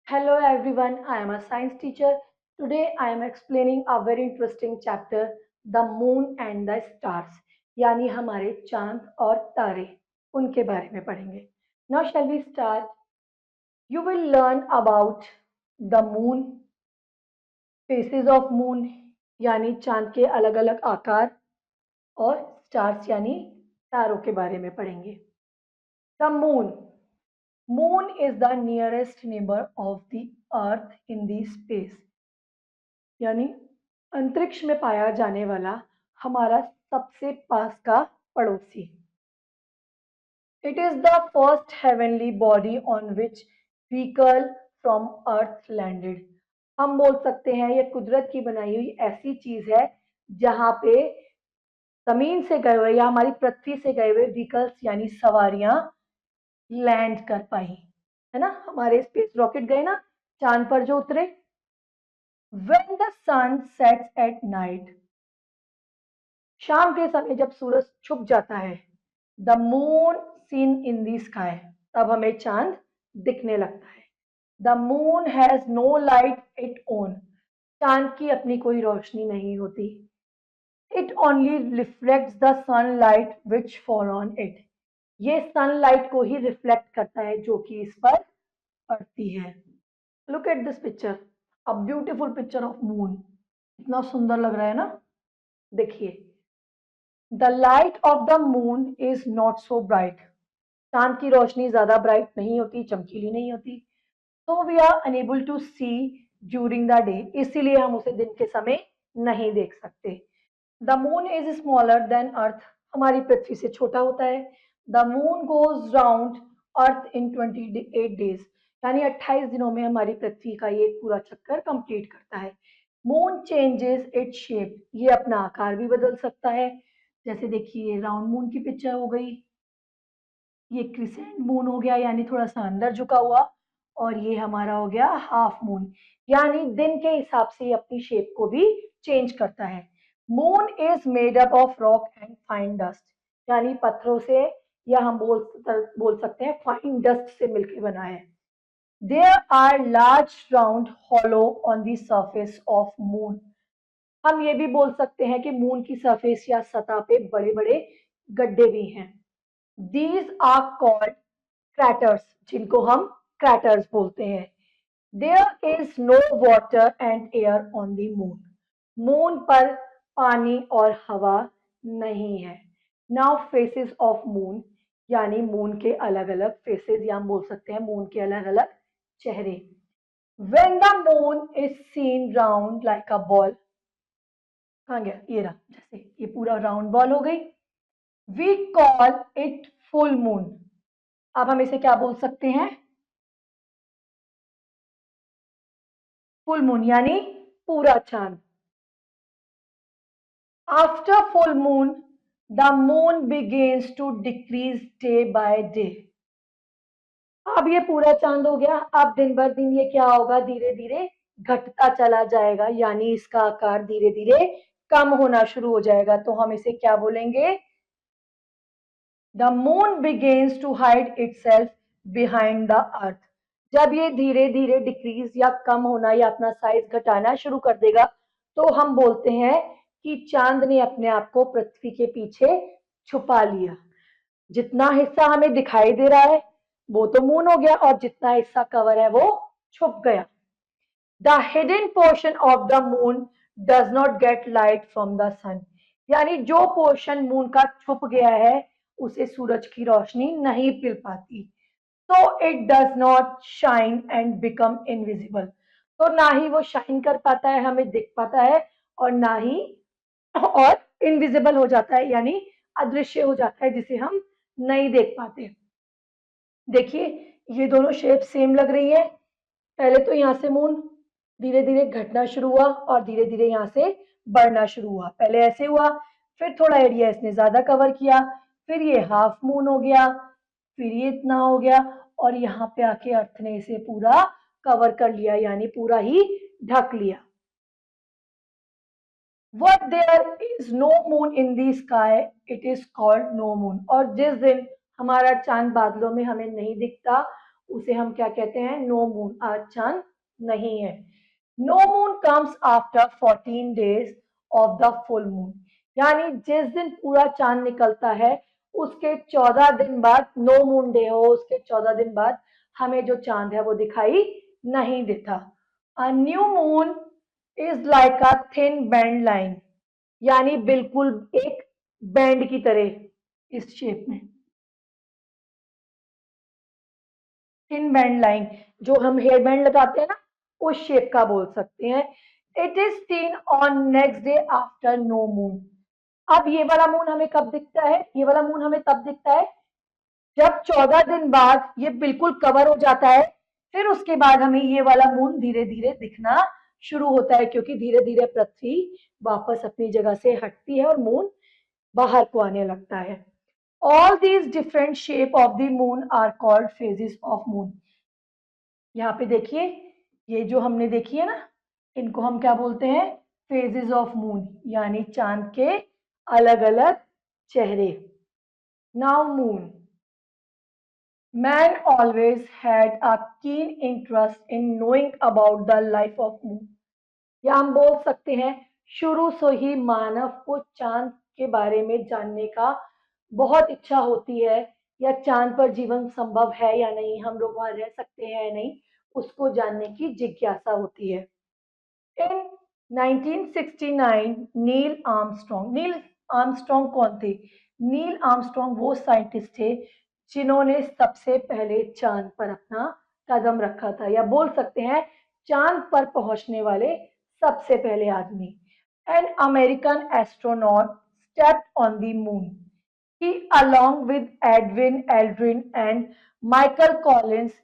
Hello everyone, I am a science teacher. Today I am explaining a very interesting chapter, the moon and the stars. यानी हमारे चांद और तारे उनके बारे में पढ़ेंगे. Now shall we start? You will learn about the moon, phases of moon यानी चांद के अलग अलग आकार और stars यानी तारों के बारे में पढ़ेंगे. The moon is the nearest neighbor of the earth in the space. यानी अंतरिक्ष में पाया जाने वाला हमारा सबसे पास का पड़ोसी. It is the first heavenly body on which vehicle from earth landed. हम बोल सकते हैं ये कुदरत की बनाई हुई ऐसी चीज है जहां पे जमीन से गए हुए या हमारी पृथ्वी से गए हुए व्हीकल्स यानी सवारियां लैंड कर पाई, है ना. हमारे स्पेस रॉकेट गए ना चांद पर जो उतरे. When the sun sets at night, शाम के समय जब सूरज छुप जाता है, the moon seen in the sky, तब हमें चांद दिखने लगता है. The moon has no light it own, चांद की अपनी कोई रोशनी नहीं होती. It only reflects the sunlight which fall on it, ये सनलाइट को ही रिफ्लेक्ट करता है जो कि इस पर पड़ती है. Look at this picture, a beautiful picture of moon. इतना सुंदर लग रहा है ना. देखिए, the light of the moon is not so bright, चांद की रोशनी ज्यादा ब्राइट नहीं होती, चमकीली नहीं होती. So we are unable to see during the day, इसीलिए हम उसे दिन के समय नहीं देख सकते. The moon is smaller than earth, हमारी पृथ्वी से छोटा होता है. The moon goes round earth in 28 days, यानी 28 दिनों में हमारी पृथ्वी का ये पूरा चक्कर कंप्लीट करता है. मून चेंजेस इट्स शेप, ये अपना आकार भी बदल सकता है. जैसे देखिए राउंड मून की पिक्चर हो गई, ये क्रिसेंट मून हो गया यानी थोड़ा सा अंदर झुका हुआ, और ये हमारा हो गया हाफ मून, यानी दिन के हिसाब से अपनी शेप को भी चेंज करता है. Moon is made up of rock and fine dust, यानी पत्थरों से या हम बोल सकते हैं फाइन डस्ट से मिलकर बना है. There are large round hollow on the surface of moon, हम ये भी बोल सकते हैं कि मून की सरफेस या सतह पे बड़े बड़े गड्ढे भी हैं. दीज आर कॉल्ड क्रैटर्स, जिनको हम क्रैटर्स बोलते हैं. There is no water and air on the moon, moon पर पानी और हवा नहीं है. नाउ फेसेस ऑफ मून, यानी मून के अलग अलग फेसेस या हम बोल सकते हैं मून के अलग अलग चेहरे. When the moon is seen round like a ball, कहाँ गया ये रहा, जैसे ये पूरा राउंड बॉल हो गई. We call it full moon, अब हम इसे क्या बोल सकते हैं, फुल मून यानी पूरा चांद. After full moon the moon begins to decrease day by day. अब ये पूरा चांद हो गया, अब दिन भर दिन ये क्या होगा, धीरे धीरे घटता चला जाएगा, यानी इसका आकार धीरे धीरे कम होना शुरू हो जाएगा. तो हम इसे क्या बोलेंगे, the moon begins to hide itself behind the earth. जब ये धीरे धीरे डिक्रीज या कम होना या अपना साइज घटाना शुरू कर देगा, तो हम बोलते हैं कि चांद ने अपने आप को पृथ्वी के पीछे छुपा लिया. जितना हिस्सा हमें दिखाई दे रहा है वो तो मून हो गया, और जितना हिस्सा कवर है वो छुप गया. The hidden portion of the moon does not get light from the sun, यानी जो पोर्शन मून का छुप गया है उसे सूरज की रोशनी नहीं मिल पाती. तो it does not shine and become invisible, तो ना ही वो शाइन कर पाता है, हमें दिख पाता है, और ना ही और इनविजिबल हो जाता है यानी अदृश्य हो जाता है, जिसे हम नहीं देख पाते. देखिए ये दोनों शेप सेम लग रही है. पहले तो यहाँ से मून धीरे धीरे घटना शुरू हुआ और धीरे धीरे यहाँ से बढ़ना शुरू हुआ. पहले ऐसे हुआ, फिर थोड़ा एरिया इसने ज्यादा कवर किया, फिर ये हाफ मून हो गया, फिर ये इतना हो गया, और यहाँ पे आके अर्थ ने इसे पूरा कवर कर लिया यानी पूरा ही ढक लिया. What there is no moon in the sky, it is called no moon. और जिस दिन हमारा चांद बादलों में हमें नहीं दिखता उसे हम क्या कहते हैं? No moon. आज चांद नहीं है। No moon comes after 14 days of the full moon, यानी जिस दिन पूरा चांद निकलता है उसके 14 दिन बाद नो मून डे हो, उसके 14 दिन बाद हमें जो चांद है वो दिखाई नहीं देता। A new moon is like a thin band line, यानी बिल्कुल एक बैंड की तरह इस शेप में। थिन बैंड लाइन, जो हम हेयर बैंड लगाते हैं ना, उस शेप का बोल सकते हैं। It is seen on next day after no moon. अब ये वाला मून हमें कब दिखता है? ये वाला मून हमें तब दिखता है जब 14 दिन बाद ये बिल्कुल कवर हो जाता है। फिर उसके बाद हमें ये वाला मून धीरे धीरे दिखना शुरू होता है, क्योंकि धीरे धीरे पृथ्वी वापस अपनी जगह से हटती है और मून बाहर को आने लगता है। All these different shape of the moon are called phases of moon. यहाँ पे देखिए, ये जो हमने देखी है ना, इनको हम क्या बोलते हैं? फेजेस ऑफ मून, यानी चांद के अलग अलग चेहरे। Now moon, man always had a keen interest in knowing about the life of moon। या हम बोल सकते हैं शुरू से ही मानव को चांद के बारे में जानने का बहुत इच्छा होती है, या चांद पर जीवन संभव है या नहीं, हम लोग वहां रह सकते हैं या नहीं, उसको जानने की जिज्ञासा होती है। इन 1969 नील आर्मस्ट्रॉन्ग कौन थे? नील आर्मस्ट्रॉन्ग वो साइंटिस्ट थे जिन्होंने सबसे पहले चांद पर अपना कदम रखा था, या बोल सकते हैं चांद पर पहुंचने वाले सबसे पहले आदमी। An American astronaut stepped on the moon. He, along with Edwin Aldrin and Michael Collins,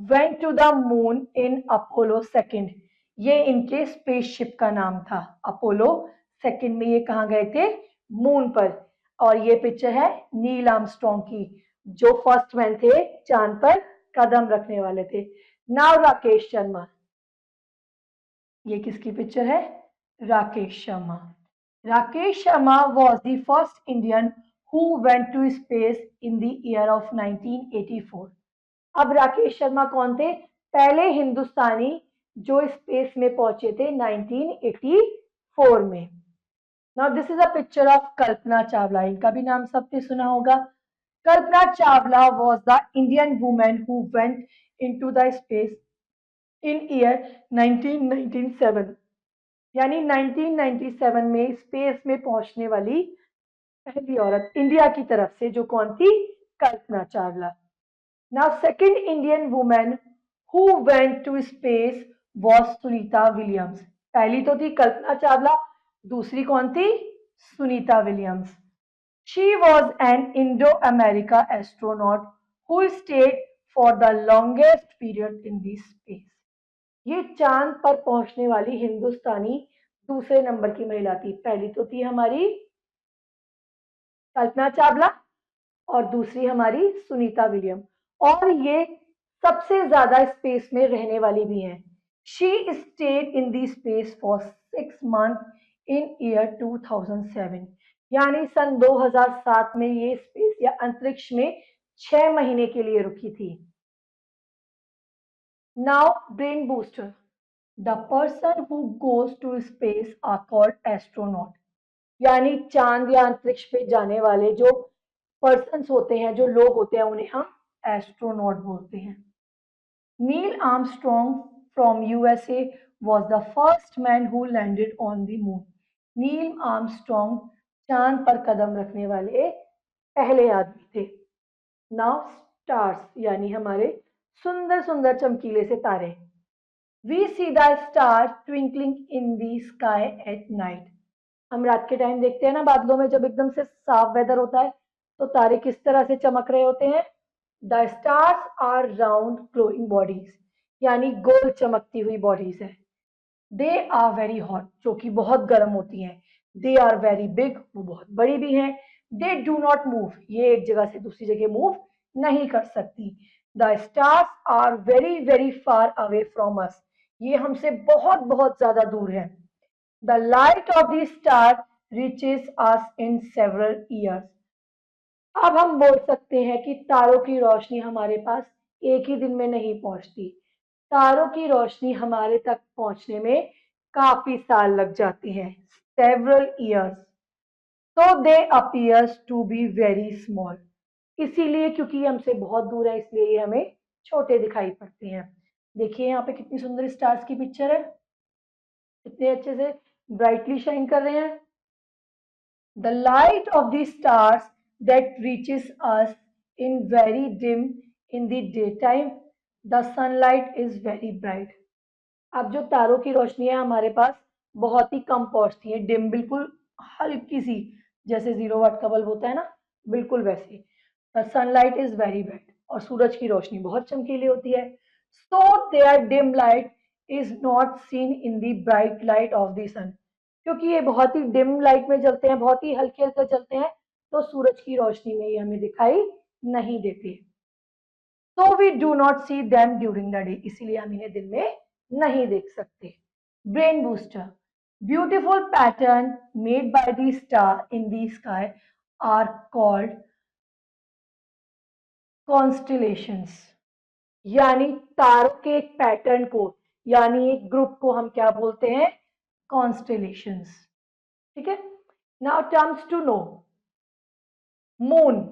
went to the moon in Apollo 2। ये इनके स्पेसशिप का नाम था। अपोलो 2 में ये कहाँ गए थे? मून पर। और ये पिक्चर है नील आर्मस्ट्रॉन्ग की, जो फर्स्ट मैन थे चांद पर कदम रखने वाले थे। नाउ राकेश शर्मा, ये किसकी पिक्चर है? Rakesh Sharma. Rakesh Sharma was the first Indian who went to space in the year of 1984। अब राकेश शर्मा कौन थे? पहले हिंदुस्तानी जो स्पेस में पहुंचे थे 1984 में। Now this is a picture of Kalpana Chawla, इनका भी नाम सबने सुना होगा। Kalpana Chawla was the Indian woman who went into the space in year 1997, यानी 1997 में स्पेस में पहुंचने वाली पहली औरत इंडिया की तरफ से, जो कौन थी? Kalpana Chawla. Now second Indian women who went to space was Sunita Williams. पहली तो थी कल्पना चावला, दूसरी कौन थी? Sunita Williams. She was an Indo-America astronaut who stayed for the longest period in the space। ये चांद पर पहुंचने वाली हिंदुस्तानी दूसरे नंबर की महिला थी। पहली तो थी हमारी कल्पना चावला और दूसरी हमारी सुनीता विलियम, और ये सबसे ज्यादा स्पेस में रहने वाली भी हैं। She stayed in the space for 6 months in year 2007, यानी सन 2007 में ये स्पेस या अंतरिक्ष में 6 महीने के लिए रुकी थी। Now brain booster, the person who goes to space are called astronaut, यानी चांद या अंतरिक्ष पे जाने वाले जो पर्सन्स होते हैं, जो लोग होते हैं, उन्हें हम एस्ट्रोनॉट बोलते हैं। Neil Armstrong from USA was the first man who landed on the moon। Neil Armstrong चांद पर कदम रखने वाले पहले आदमी थे। नाउ स्टार्स, यानी हमारे सुंदर सुंदर चमकीले से तारे। We see the star twinkling in the sky at night. हम रात के टाइम देखते हैं ना, बादलों में जब एकदम से साफ वेदर होता है तो तारे किस तरह से चमक रहे होते हैं? The stars are round glowing bodies, यानी गोल चमकती हुई बॉडीज है। दे आर वेरी हॉट, जो कि बहुत गर्म होती हैं। दे आर वेरी बिग, वो बहुत बड़ी भी हैं। दे डू नॉट मूव, ये एक जगह से दूसरी जगह मूव नहीं कर सकती। The stars are very very far away from us, ये हमसे बहुत बहुत ज्यादा दूर है। The light of the star reaches us in several years। अब हम बोल सकते हैं कि तारों की रोशनी हमारे पास एक ही दिन में नहीं पहुंचती। तारों की रोशनी हमारे तक पहुंचने में काफी साल लग जाते हैं, several years. So they appears to be very small. इसीलिए क्योंकि ये हमसे बहुत दूर है इसलिए ये हमें छोटे दिखाई पड़ते हैं। देखिए यहाँ पे कितनी सुंदर स्टार्स की पिक्चर है, कितने अच्छे से ब्राइटली शाइन कर रहे हैं। The light of the stars that reaches us in very dim in the daytime, the sunlight is very bright. अब जो तारों की रोशनी है हमारे पास बहुत ही कम पहुंचती है, डिम बिल्कुल हल्की सी, जैसे 0 वाट का बल्ब होता है ना, बिल्कुल वैसे। The sunlight is very bright, और सूरज की रोशनी बहुत चमकीली होती है। So there dim light is not seen in the bright light of the sun, क्योंकि ये बहुत ही डिम लाइट में जलते हैं, बहुत ही हल्के हल्के जलते हैं, तो सूरज की रोशनी में ये हमें दिखाई नहीं देती। So we do not see them during the day, इसीलिए हम इन्हें दिन में नहीं देख सकते। Brain booster, beautiful pattern made by the star in the sky are called constellations, यानी तारों के एक पैटर्न को, यानी एक ग्रुप को हम क्या बोलते हैं, कॉन्स्टिलेशंस। ठीक है। Now terms to know, moon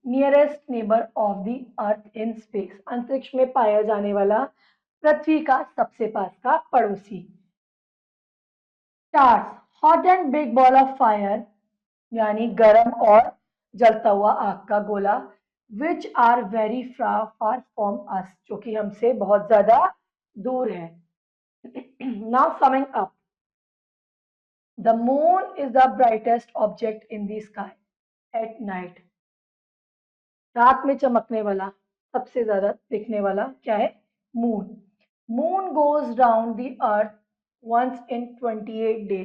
nearest neighbour of the earth in space, अंतरिक्ष में पाया जाने वाला पृथ्वी का सबसे पास का पड़ोसी। Stars, hot and big ball of fire, यानी गर्म और जलता हुआ आग का गोला, which are very far from us, जो कि हमसे बहुत ज्यादा दूर है। Now summing up, the moon is the brightest object in the sky at night, रात में चमकने वाला, सबसे ज्यादा दिखने वाला क्या है, moon. Moon goes round the earth once in 28 day,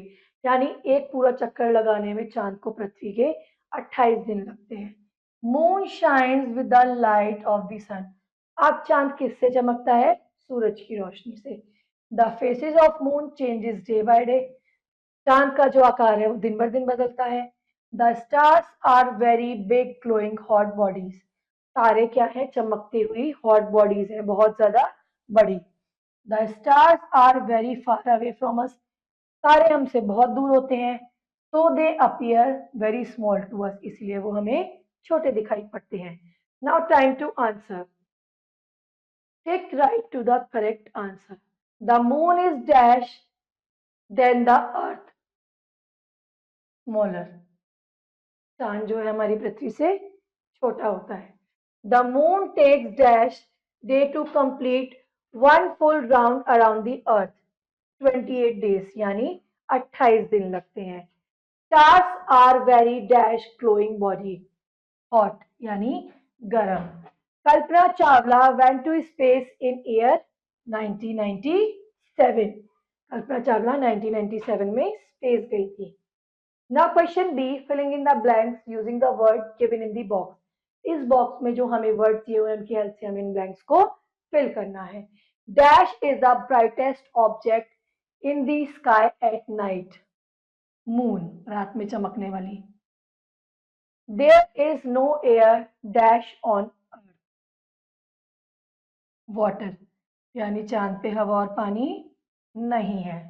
यानी एक पूरा चक्कर लगाने में चांद को पृथ्वी के 28 दिन लगते हैं। Moon shines with the light of the sun, अब चांद किससे चमकता है, सूरज की रोशनी से। The faces of moon changes day by day, चांद का जो आकार है वो दिन बर दिन बदलता है। The stars are very big glowing hot bodies, तारे क्या है, चमकती हुई हॉट बॉडीज है, बहुत ज्यादा बड़ी। The stars are very far away from us, तारे हमसे बहुत दूर होते हैं, तो they appear very small to us, इसलिए वो हमें छोटे दिखाई पड़ते हैं। Now time to answer, tick right to the correct answer. The moon is dash than the earth smaller, चांद जो है हमारी पृथ्वी से छोटा होता है। The moon takes dash day to complete one full round around the earth, 28 days, यानी 28 दिन लगते हैं। Stars are very dash glowing body, hot यानी गर्म। Kalpana Chawla went to space in year 1997, Kalpana Chawla 1997 में स्पेस गई थी। Now question B, filling in the blanks using the word given in the box. इस बॉक्स में जो हमें वर्ड दिए हुए हैं उनकी हेल्प से हमें इन ब्लैंक्स को फिल करना है। Dash is the brightest object in the sky at night, moon, रात में चमकने वाली। There is no air dash on earth, water, यानी चांद पे हवा और पानी नहीं है।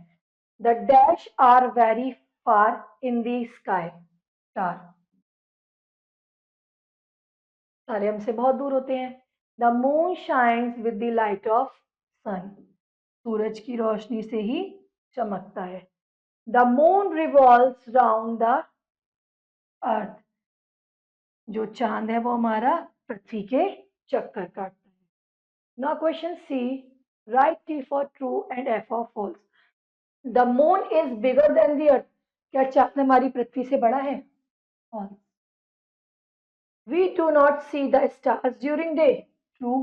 The dash are very far in the sky, star, तारे हमसे बहुत दूर होते हैं। The moon shines with the light of sun, सूरज की रोशनी से ही चमकता है। The moon revolves round the अर्थ, जो चांद है वो हमारा पृथ्वी के चक्कर काटता है। Now question C, write T for true and F for false. The moon is bigger than the earth, क्या चांद हमारी पृथ्वी से बड़ा है, false. We do not see the stars during day. True.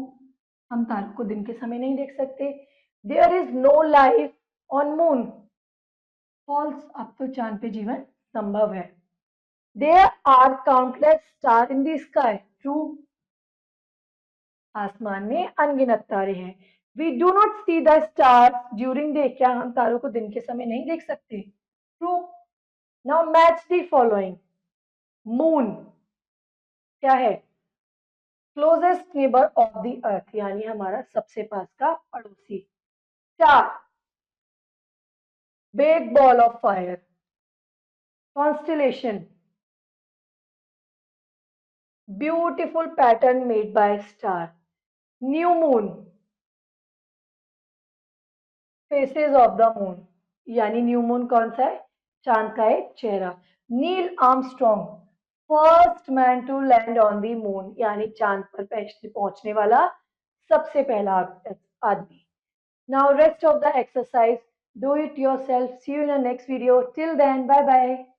हम तारों को दिन के समय नहीं देख सकते। There is no life on moon. False. अब तो चांद पे जीवन संभव है। There are countless stars in the sky. True. आसमान में अनगिनत तारे हैं। We do not see the stars during day. क्या हम तारों को दिन के समय नहीं देख सकते? True. Now match the following. Moon क्या है? Closest neighbour of the earth यानी हमारा सबसे पास का पड़ोसी। Star, big ball of fire. Constellation, beautiful pattern made by star. New moon, faces of the moon यानी न्यू मून कौन सा है, चांद का एक चेहरा। Neil Armstrong, first man to land on the moon यानी चांद पर पहुंचने वाला सबसे पहला आदमी। Now rest of the exercise, do it yourself. See you in the next video. Till then, bye bye.